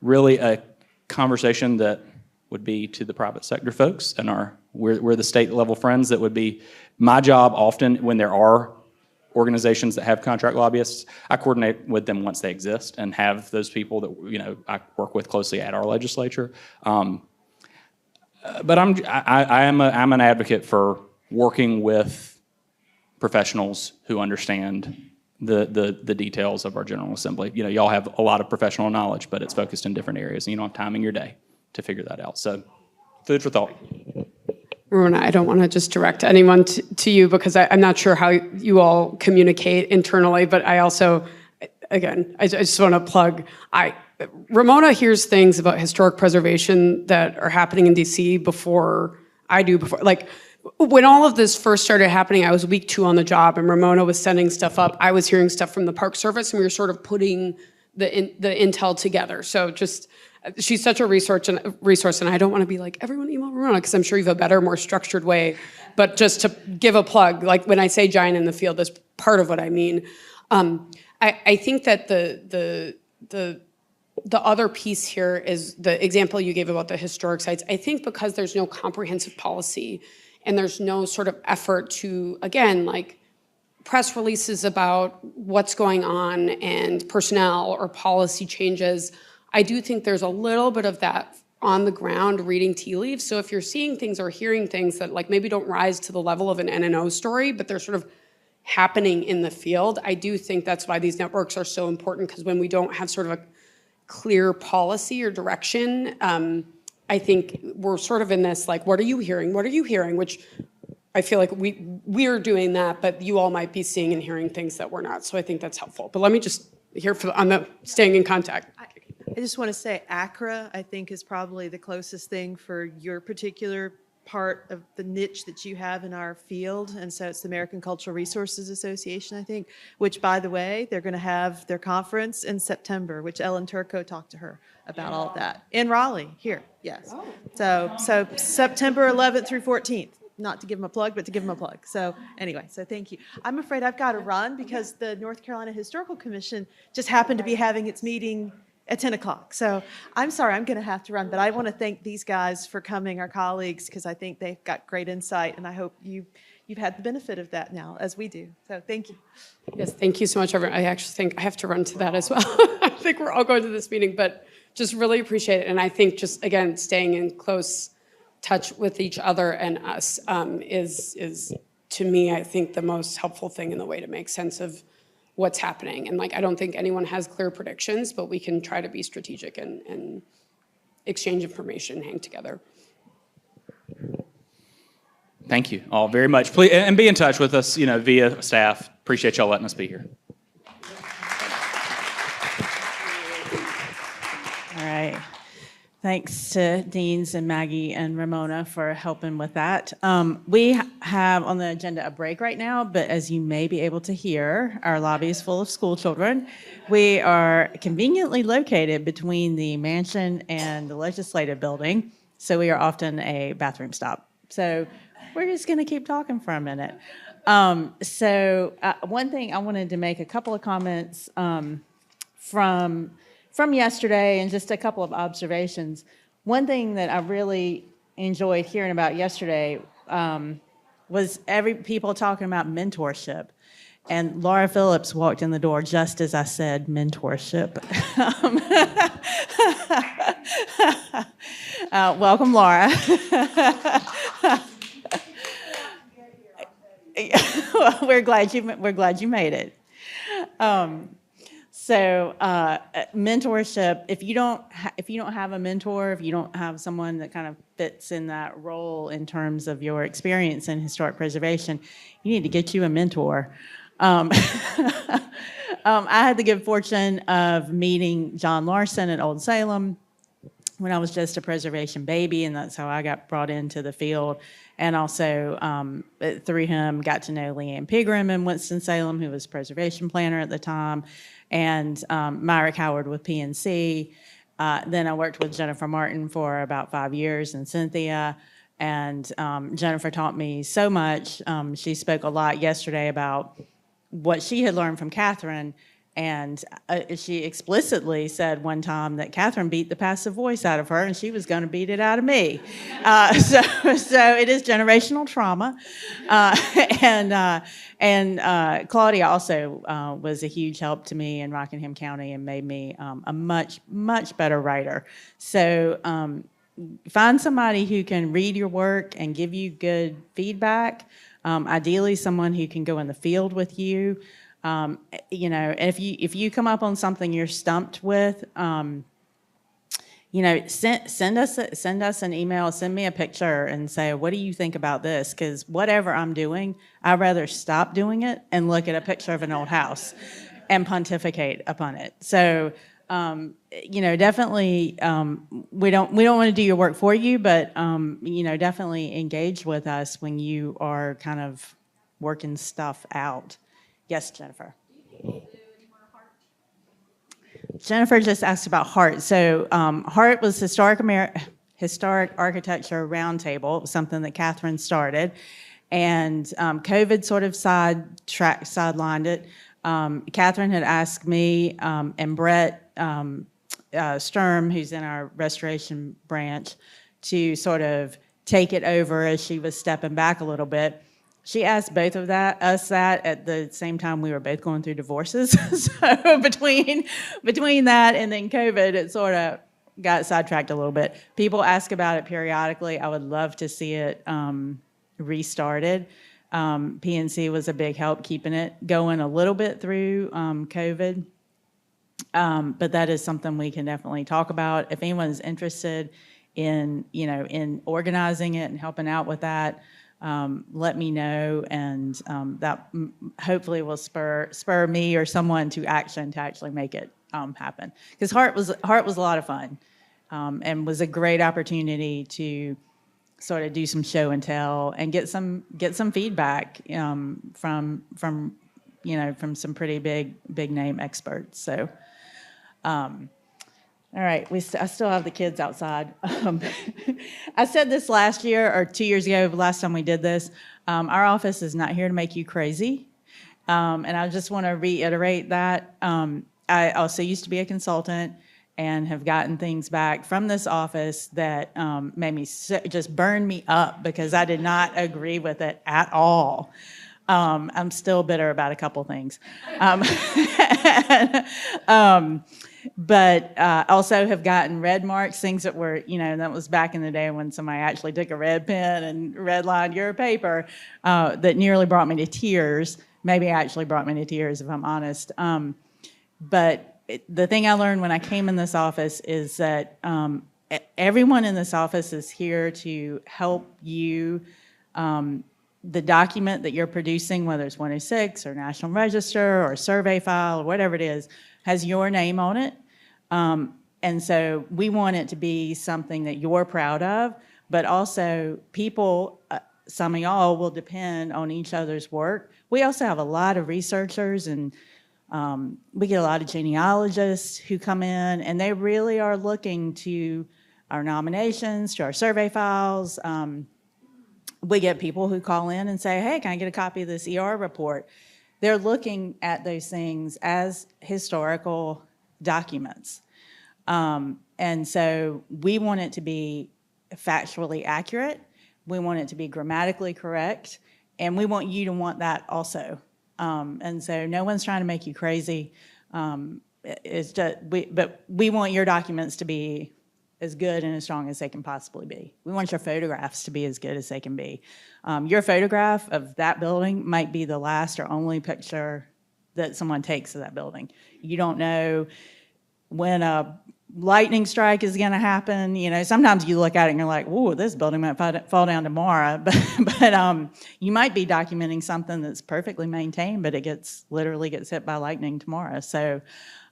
really a conversation that would be to the private sector folks and we're the state level friends. That would be my job often when there are organizations that have contract lobbyists. I coordinate with them once they exist and have those people that I work with closely at our legislature. But I'm an advocate for working with professionals who understand the details of our General Assembly. Y'all have a lot of professional knowledge, but it's focused in different areas, and you don't have time in your day to figure that out. So, food for thought. Ramona, I don't want to just direct anyone to you because I'm not sure how you all communicate internally, but I also, again, I just want to plug, Ramona hears things about historic preservation that are happening in DC before I do, like, when all of this first started happening, I was week 2 on the job, and Ramona was sending stuff up. I was hearing stuff from the Park Service, and we were sort of putting the intel together. So she's such a resource, and I don't want to be like, everyone email Ramona, because I'm sure you have a better, more structured way. But just to give a plug, like when I say giant in the field, that's part of what I mean. I think that the other piece here is the example you gave about the historic sites. I think because there's no comprehensive policy and there's no sort of effort to, again, like press releases about what's going on and personnel or policy changes, I do think there's a little bit of that on the ground reading tea leaves. So if you're seeing things or hearing things that like maybe don't rise to the level of an NNO story, but they're sort of happening in the field, I do think that's why these networks are so important, because when we don't have sort of a clear policy or direction, I think we're sort of in this like, what are you hearing? What are you hearing? Which I feel like we're doing that, but you all might be seeing and hearing things that we're not. So I think that's helpful. But let me just hear on the staying in contact. I just want to say ACRA, I think, is probably the closest thing for your particular part of the niche that you have in our field. And so it's the American Cultural Resources Association, I think, which, by the way, they're going to have their conference in September, which Ellen Turco talked to her about all of that. In Raleigh, here, yes. So September 11th through 14th. Not to give them a plug, but to give them a plug. So anyway, so thank you. I'm afraid I've got to run because the North Carolina Historical Commission just happened to be having its meeting at 10 o'clock. So I'm sorry, I'm going to have to run, but I want to thank these guys for coming, our colleagues, because I think they've got great insight, and I hope you've had the benefit of that now, as we do. So thank you. Yes, thank you so much, everyone. I actually think I have to run to that as well. I think we're all going to this meeting, but just really appreciate it. And I think just, again, staying in close touch with each other and us is, to me, I think the most helpful thing in the way to make sense of what's happening. And like, I don't think anyone has clear predictions, but we can try to be strategic and exchange information, hang together. Thank you all very much. Please, and be in touch with us, via staff. Appreciate y'all letting us be here. All right. Thanks to Deans and Maggie and Ramona for helping with that. We have on the agenda a break right now, but as you may be able to hear, our lobby is full of school children. We are conveniently located between the mansion and the legislative building, so we are often a bathroom stop. So we're just going to keep talking for a minute. One thing, I wanted to make a couple of comments from yesterday and just a couple of observations. One thing that I really enjoyed hearing about yesterday was people talking about mentorship. And Laura Phillips walked in the door just as I said mentorship. Welcome, Laura. We're glad you made it. Mentorship, if you don't have a mentor, if you don't have someone that kind of fits in that role in terms of your experience in historic preservation, you need to get you a mentor. I had the good fortune of meeting John Larson at Old Salem when I was just a preservation baby, and that's how I got brought into the field. And also, through him, got to know Leanne Pigram in Winston-Salem, who was preservation planner at the time, and Myrick Howard with PNC. Then I worked with Jennifer Martin for about 5 years, and Cynthia. And Jennifer taught me so much. She spoke a lot yesterday about what she had learned from Catherine. And she explicitly said one time that Catherine beat the passive voice out of her, and she was going to beat it out of me. So it is generational trauma. And Claudia also was a huge help to me in Rockingham County and made me a much, much better writer. So find somebody who can read your work and give you good feedback. Ideally, someone who can go in the field with you. You know, if you come up on something you're stumped with, you know, send us an email, send me a picture, and say, what do you think about this? Because whatever I'm doing, I'd rather stop doing it and look at a picture of an old house and pontificate upon it. So, you know, definitely, we don't want to do your work for you, but you know, definitely engage with us when you are kind of working stuff out. Yes, Jennifer. Jennifer just asked about HART. So HART was Historic Architecture Roundtable. It was something that Catherine started. And COVID sort of sidelined it. Catherine had asked me and Brett Sturm, who's in our restoration branch, to sort of take it over as she was stepping back a little bit. She asked both of us that at the same time we were both going through divorces. So between that and then COVID, it sort of got sidetracked a little bit. People ask about it periodically. I would love to see it restarted. PNC was a big help keeping it going a little bit through COVID. But that is something we can definitely talk about. If anyone's interested in, you know, in organizing it and helping out with that, let me know, and that hopefully will spur me or someone to action to actually make it happen. Because HART was a lot of fun, and was a great opportunity to sort of do some show and tell and get some feedback from you know, from some pretty big name experts. So. All right, I still have the kids outside. I said this last year or 2 years ago, the last time we did this. Our office is not here to make you crazy. And I just want to reiterate that. I also used to be a consultant and have gotten things back from this office that made me just burn me up because I did not agree with it at all. I'm still bitter about a couple things. But also have gotten red marks, things that were, you know, that was back in the day when somebody actually took a red pen and redlined your paper, that nearly brought me to tears. Maybe actually brought me to tears, if I'm honest. But the thing I learned when I came in this office is that everyone in this office is here to help you. The document that you're producing, whether it's 106 or National Register or survey file or whatever it is, has your name on it. And so we want it to be something that you're proud of, but also people, some of y'all will depend on each other's work. We also have a lot of researchers, and we get a lot of genealogists who come in, and they really are looking to our nominations, to our survey files. We get people who call in and say, hey, can I get a copy of this ER report? They're looking at those things as historical documents. And so we want it to be factually accurate. We want it to be grammatically correct. And we want you to want that also. And so no one's trying to make you crazy. It's just, but we want your documents to be as good and as strong as they can possibly be. We want your photographs to be as good as they can be. Your photograph of that building might be the last or only picture that someone takes of that building. You don't know when a lightning strike is going to happen. You know, sometimes you look at it and you're like, "Ooh, this building might fall down tomorrow." But you might be documenting something that's perfectly maintained, but it literally gets hit by lightning tomorrow. So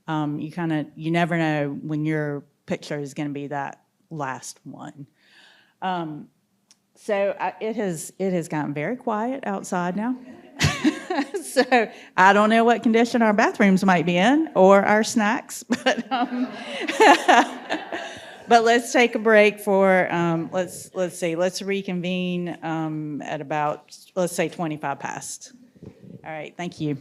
you never know when your picture is going to be that last one. It has gotten very quiet outside now. So I don't know what condition our bathrooms might be in or our snacks, but but let's take a break for let's reconvene at about, let's say, 25 past. All right, thank you.